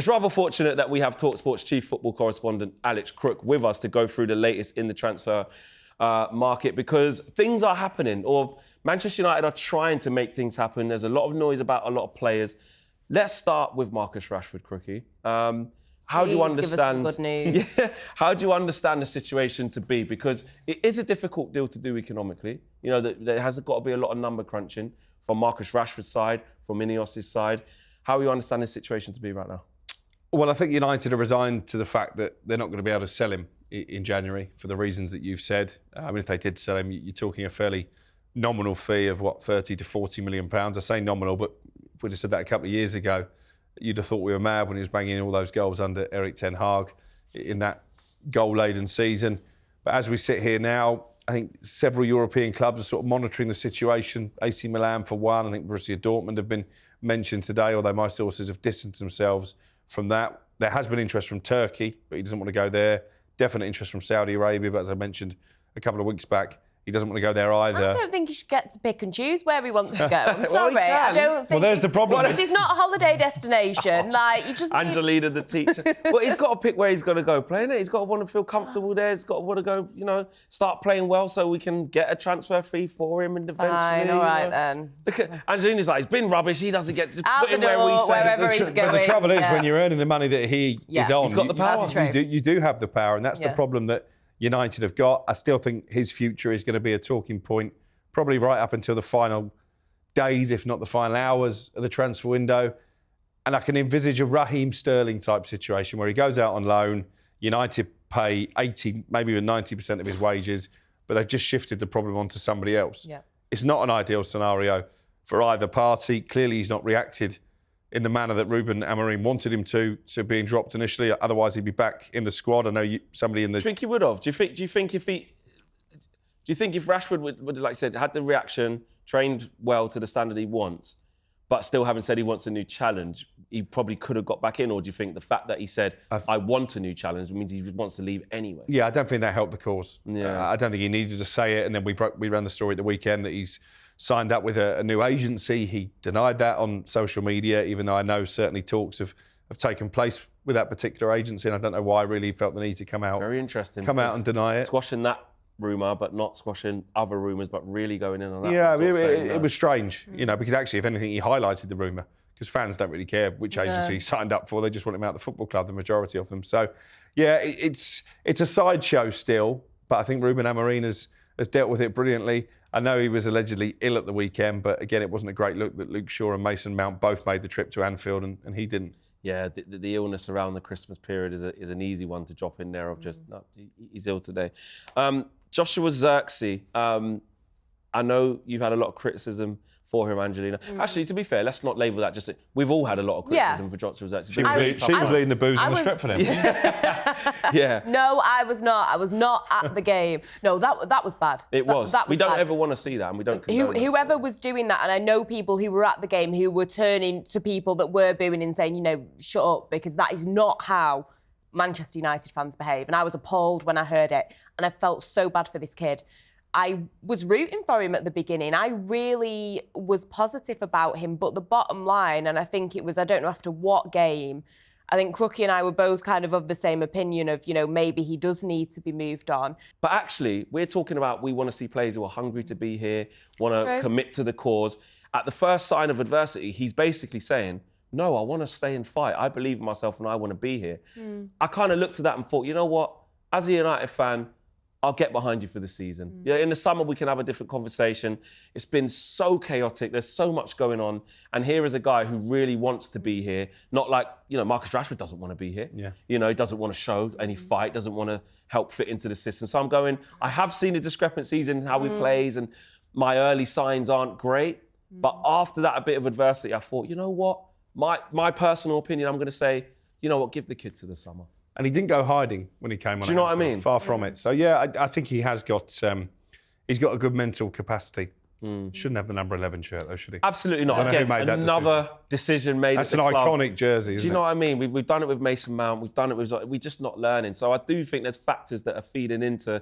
It's rather fortunate that we have talkSPORT's chief football correspondent, Alex Crook, with us to go through the latest in the transfer market, because things are happening, or Manchester United are trying to make things happen. There's a lot of noise about a lot of players. Let's start with Marcus Rashford, Crookie. How do you understand? Give us some good news. Yeah, how do you understand the situation to be? Because it is a difficult deal to do economically. You know, there has got to be a lot of number crunching from Marcus Rashford's side, from Ineos' side. How do you understand the situation to be right now? Well, I think United are resigned to the fact that they're not going to be able to sell him in January for the reasons that you've said. I mean, if they did sell him, you're talking a fairly nominal fee of, 30 to 40 million pounds. I say nominal, but if we'd have said that a couple of years ago, you'd have thought we were mad when he was banging in all those goals under Erik ten Hag in that goal-laden season. But as we sit here now, I think several European clubs are sort of monitoring the situation. AC Milan, for one. I think Borussia Dortmund have been mentioned today, although my sources have distanced themselves from that. There has been interest from Turkey, but he doesn't want to go there. Definite interest from Saudi Arabia, but as I mentioned a couple of weeks back, he doesn't want to go there either. I don't think he should get to pick and choose where he wants to go. I'm sorry, I don't think. Well, there's the problem. This is not a holiday destination. Like, you just Angelina, the teacher. Well, he's got to pick where he's going to go play, innit? He's got to want to feel comfortable there. He's got to want to go, start playing well so we can get a transfer fee for him and eventually. Fine, all right then. Look at Angelina's like, it's been rubbish. He doesn't get to Out put him the where we door, say. wherever he's going. But the trouble is, when you're earning the money that he is on, He's got the power. That's true. You do have the power, and that's the problem that United have got. I still think his future is going to be a talking point, probably right up until the final days, if not the final hours of the transfer window. And I can envisage a Raheem Sterling type situation where he goes out on loan, United pay 80, maybe even 90% of his wages, but they've just shifted the problem onto somebody else. Yeah. It's not an ideal scenario for either party. Clearly, he's not reacted in the manner that Ruben Amorim wanted him to being dropped initially. Otherwise, he'd be back in the squad. I know somebody in the... Do you think he would have? Do you think if Rashford would, like I said, had the reaction, trained well to the standard he wants, but still having said he wants a new challenge, he probably could have got back in? Or do you think the fact that he said, I want a new challenge, means he wants to leave anyway? Yeah, I don't think that helped the cause. Yeah. I don't think he needed to say it. And then we ran the story at the weekend that he's signed up with a new agency. He denied that on social media, even though I know certainly talks have taken place with that particular agency. And I don't know why really he felt the need to come out. Very interesting. Come out and deny it. Squashing that rumour, but not squashing other rumours, but really going in on that. Yeah, it was strange, because actually, if anything, he highlighted the rumour, because fans don't really care which agency he signed up for. They just want him out of the football club, the majority of them. So, yeah, it's a sideshow still, but I think Ruben Amorim has dealt with it brilliantly. I know he was allegedly ill at the weekend, but again, it wasn't a great look that Luke Shaw and Mason Mount both made the trip to Anfield and he didn't. Yeah, the illness around the Christmas period is an easy one to drop in there of just, no, he's ill today. Joshua Zirkzee, I know you've had a lot of criticism for him, Angelina. Actually, to be fair, let's not label that just... We've all had a lot of criticism for Joshua Zirkzee. She was leading the booze on the strip for them. Yeah. No, I was not. I was not at the game. No, that was bad. It was. That was we don't bad. ever want to see that, and we don't condone Whoever was doing that, and I know people who were at the game who were turning to people that were booing and saying, shut up, because that is not how Manchester United fans behave. And I was appalled when I heard it, and I felt so bad for this kid. I was rooting for him at the beginning. I really was positive about him, but the bottom line, and I think it was, I don't know after what game, I think Crookie and I were both kind of the same opinion of, maybe he does need to be moved on. But actually, we're talking about we want to see players who are hungry to be here, want to commit to the cause. At the first sign of adversity, he's basically saying, no, I want to stay and fight. I believe in myself and I want to be here. I kind of looked at that and thought, you know what? As a United fan, I'll get behind you for the season. Yeah, in the summer, we can have a different conversation. It's been so chaotic. There's so much going on. And here is a guy who really wants to be here. Not like, Marcus Rashford doesn't want to be here. Yeah. He doesn't want to show any fight, doesn't want to help fit into the system. So I'm going, I have seen the discrepancies in how he plays and my early signs aren't great. But after that, a bit of adversity, I thought, you know what? My personal opinion, I'm going to say, you know what, give the kid to the summer. And he didn't go hiding when he came on. Do you know what I mean? Far from it. So, yeah, I think he has got... he's got a good mental capacity. Shouldn't have the number 11 shirt, though, should he? Absolutely not. Again, another decision made That's at the an club. iconic jersey, isn't it? Do you know what I mean? We've done it with Mason Mount. We've done it with... We're just not learning. So I do think there's factors that are feeding into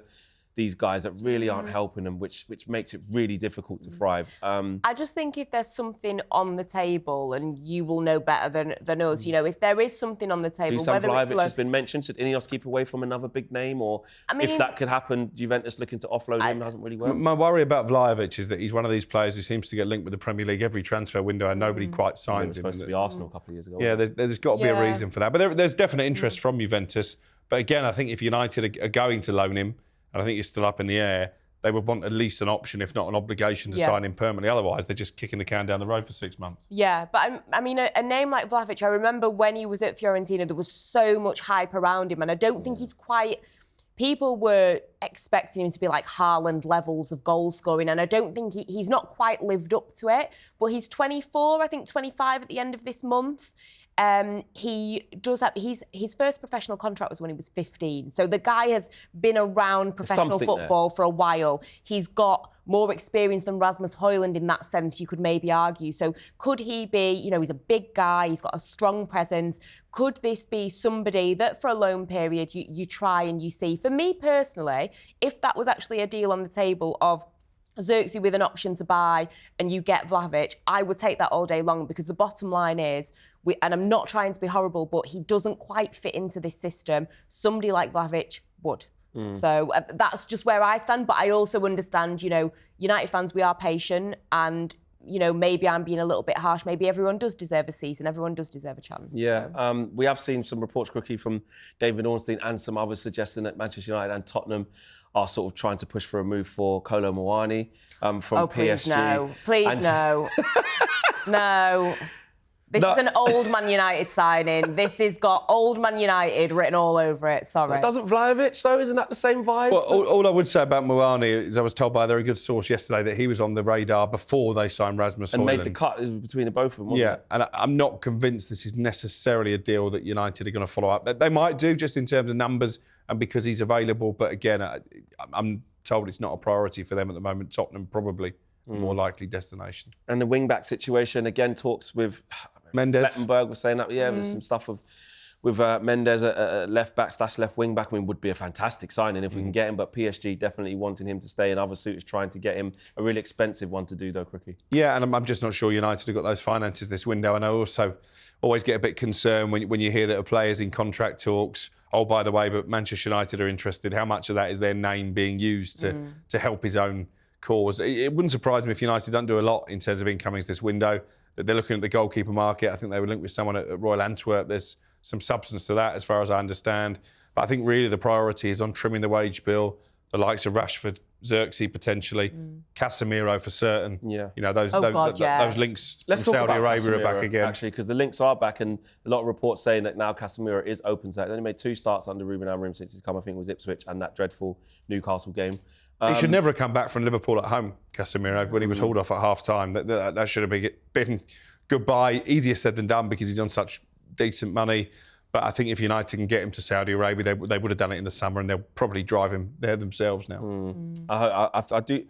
these guys that really aren't helping them, which makes it really difficult to thrive. I just think if there's something on the table, and you will know better than us, you know, if there is something on the table, Dusan whether Vlahovic it's has been mentioned. Should Ineos keep away from another big name? Or if that could happen, Juventus looking to offload him hasn't really worked. My worry about Vlahovic is that he's one of these players who seems to get linked with the Premier League every transfer window and nobody quite signs him. It was supposed to be Arsenal a couple of years ago. Yeah, there's got to be a reason for that. But there's definite interest from Juventus. But again, I think if United are going to loan him, and I think it's still up in the air, they would want at least an option, if not an obligation, to sign him permanently. Otherwise, they're just kicking the can down the road for 6 months. Yeah, but I mean, a name like Vlahovic, I remember when he was at Fiorentina, there was so much hype around him, and I don't think he's quite... People were expecting him to be like Haaland levels of goal scoring, and I don't think he's not quite lived up to it. But he's 24, I think 25 at the end of this month. He does have his first professional contract was when he was 15. So the guy has been around professional football for a while. He's got more experience than Rasmus Højlund in that sense, you could maybe argue. So could he be, you know, he's a big guy, he's got a strong presence. Could this be somebody that for a loan period you try and you see? For me personally, if that was actually a deal on the table of Zirkzee with an option to buy and you get Vlahovic, I would take that all day long, because the bottom line is, and I'm not trying to be horrible, but he doesn't quite fit into this system. Somebody like Vlahovic would. So that's just where I stand. But I also understand, you know, United fans, we are patient, and, you know, maybe I'm being a little bit harsh. Maybe everyone does deserve a season. Everyone does deserve a chance. Yeah, so. We have seen some reports, Crookie, from David Ornstein and some others suggesting that Manchester United and Tottenham are sort of trying to push for a move for Kolo Muani from please PSG. No. Please no. No. This is an old Man United signing. This has got old Man United written all over it. Sorry. Doesn't Vlahovic, though? Isn't that the same vibe? Well, all I would say about Muani is I was told by a very good source yesterday that he was on the radar before they signed Rasmus Højlund. And made the cut between the both of them, wasn't it? And I'm not convinced this is necessarily a deal that United are going to follow up. They might do, just in terms of numbers and because he's available. But again, I'm told it's not a priority for them at the moment. Tottenham probably more likely destination. And the wing-back situation, again, talks with... Mendes. Lettenberg was saying that, there's some stuff with Mendes at left-back / left wing-back. I mean, would be a fantastic signing if we can get him, but PSG definitely wanting him to stay, and other suitors trying to get him. A really expensive one to do, though, Crookie. Yeah, and I'm just not sure United have got those finances this window, and I also always get a bit concerned when you hear that a player's in contract talks. Oh, by the way, but Manchester United are interested. How much of that is their name being used to help his own cause? It wouldn't surprise me if United don't do a lot in terms of incomings this window. They're looking at the goalkeeper market. I think they were linked with someone at Royal Antwerp. There's some substance to that, as far as I understand. But I think really the priority is on trimming the wage bill. The likes of Rashford, Zirkzee potentially, Casemiro for certain. Yeah, you know those links Let's from talk Saudi about Arabia Casemiro, are back again. Actually, because the links are back, and a lot of reports saying that now Casemiro is open to that. He only made 2 starts under Ruben Amorim since he's come. I think it was Ipswich and that dreadful Newcastle game. He should never have come back from Liverpool at home, Casemiro, when he was hauled off at half-time. That should have been goodbye. Easier said than done because he's on such decent money. But I think if United can get him to Saudi Arabia, they would have done it in the summer, and they'll probably drive him there themselves now. I do.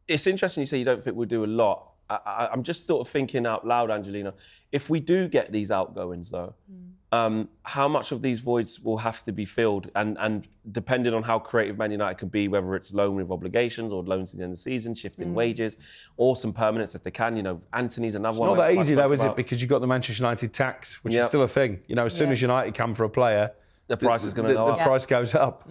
It's interesting you say you don't think we'll do a lot. I'm just sort of thinking out loud, Angelina. If we do get these outgoings, though, how much of these voids will have to be filled? And depending on how creative Man United can be, whether it's loan with obligations or loans at the end of the season, shifting wages, or some permanents if they can. You know, Anthony's another one. It's not that easy, though, is it? Because you've got the Manchester United tax, which is still a thing. You know, as soon as United come for a player, the price is going to go up. The price goes up.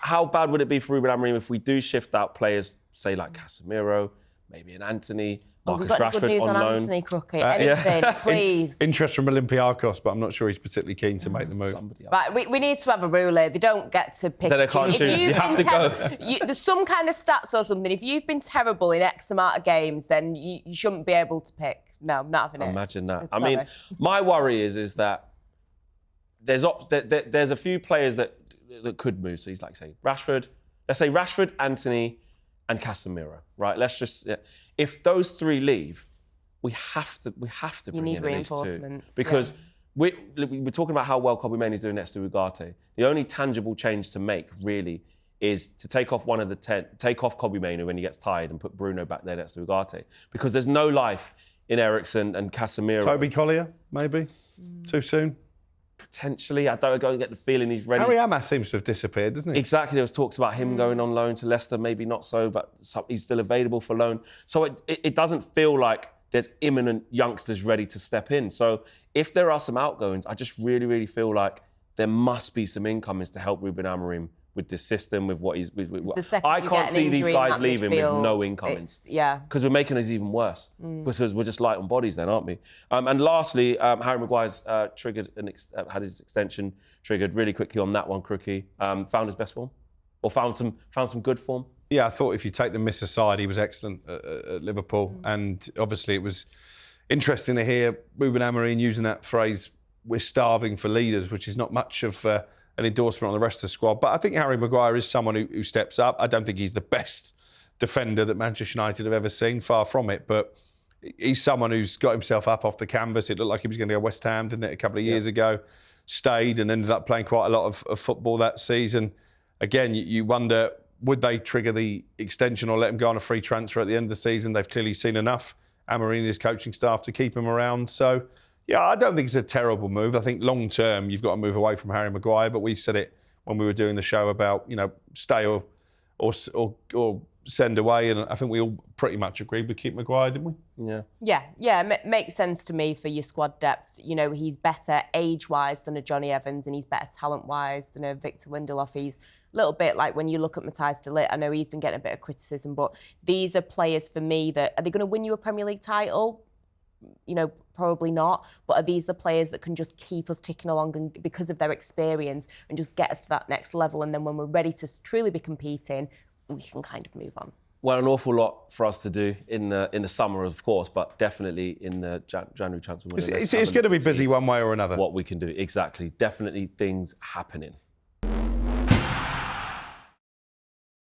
How bad would it be for Ruben Amorim if we do shift out players, say like Casemiro, maybe an Anthony, Marcus Rashford Rashford good news on on loan? Anthony, Crookie. Anything, please. Interest from Olympiacos, but I'm not sure he's particularly keen to make the move. Right, we need to have a rule here. They don't get to pick. They can't choose. You have to go. There's some kind of stats or something. If you've been terrible in X amount of games, then you shouldn't be able to pick. No, I'm not having it. Imagine that. Sorry. I mean, my worry is that there's a few players that could move. So he's like, say, Rashford. Let's say Rashford, Anthony, and Casemiro. Right? Let's just if those 3 leave, we have to bring in reinforcements because we're talking about how well Kobbie Mainoo's doing next to Ugarte. The only tangible change to make really is to take off one of the 10, take off Kobbie Mainoo when he gets tired and put Bruno back there next to Ugarte, because there's no life in Eriksen and Casemiro. Toby Collier, maybe too soon. Potentially, I don't get the feeling he's ready. Harry Amas seems to have disappeared, doesn't he? Exactly, there was talks about him going on loan to Leicester, maybe not so, but he's still available for loan. So it doesn't feel like there's imminent youngsters ready to step in. So if there are some outgoings, I just really, really feel like there must be some incomings to help Ruben Amorim with this system, with what he's... I can't see these guys leaving with no incomings. Yeah. Because we're making us even worse. Because we're just light on bodies then, aren't we? And lastly, Harry Maguire's had his extension triggered really quickly on that one, Crookie. Found his best form? Or found some good form? Yeah, I thought if you take the miss aside, he was excellent at Liverpool. And obviously it was interesting to hear Ruben Amorim using that phrase, we're starving for leaders, which is not much of an endorsement on the rest of the squad. But I think Harry Maguire is someone who steps up. I don't think he's the best defender that Manchester United have ever seen, far from it. But he's someone who's got himself up off the canvas. It looked like he was going to go West Ham, didn't it, a couple of years ago. Stayed and ended up playing quite a lot of football that season. Again, you wonder, would they trigger the extension or let him go on a free transfer at the end of the season? They've clearly seen enough, Amorim and his coaching staff, to keep him around. So, yeah, I don't think it's a terrible move. I think long term you've got to move away from Harry Maguire. But we said it when we were doing the show about, stay or send away, and I think we all pretty much agreed with keep Maguire, didn't we? Yeah. Makes sense to me for your squad depth. He's better age-wise than a Johnny Evans, and he's better talent-wise than a Victor Lindelof. He's a little bit like when you look at Matthijs de Ligt. I know he's been getting a bit of criticism, but these are players for me that are they going to win you a Premier League title? Probably not. But are these the players that can just keep us ticking along and because of their experience and just get us to that next level? And then when we're ready to truly be competing, we can kind of move on. Well, an awful lot for us to do in the summer, of course, but definitely in the January transfer window. It's going to be busy one way or another. What we can do, exactly. Definitely things happening.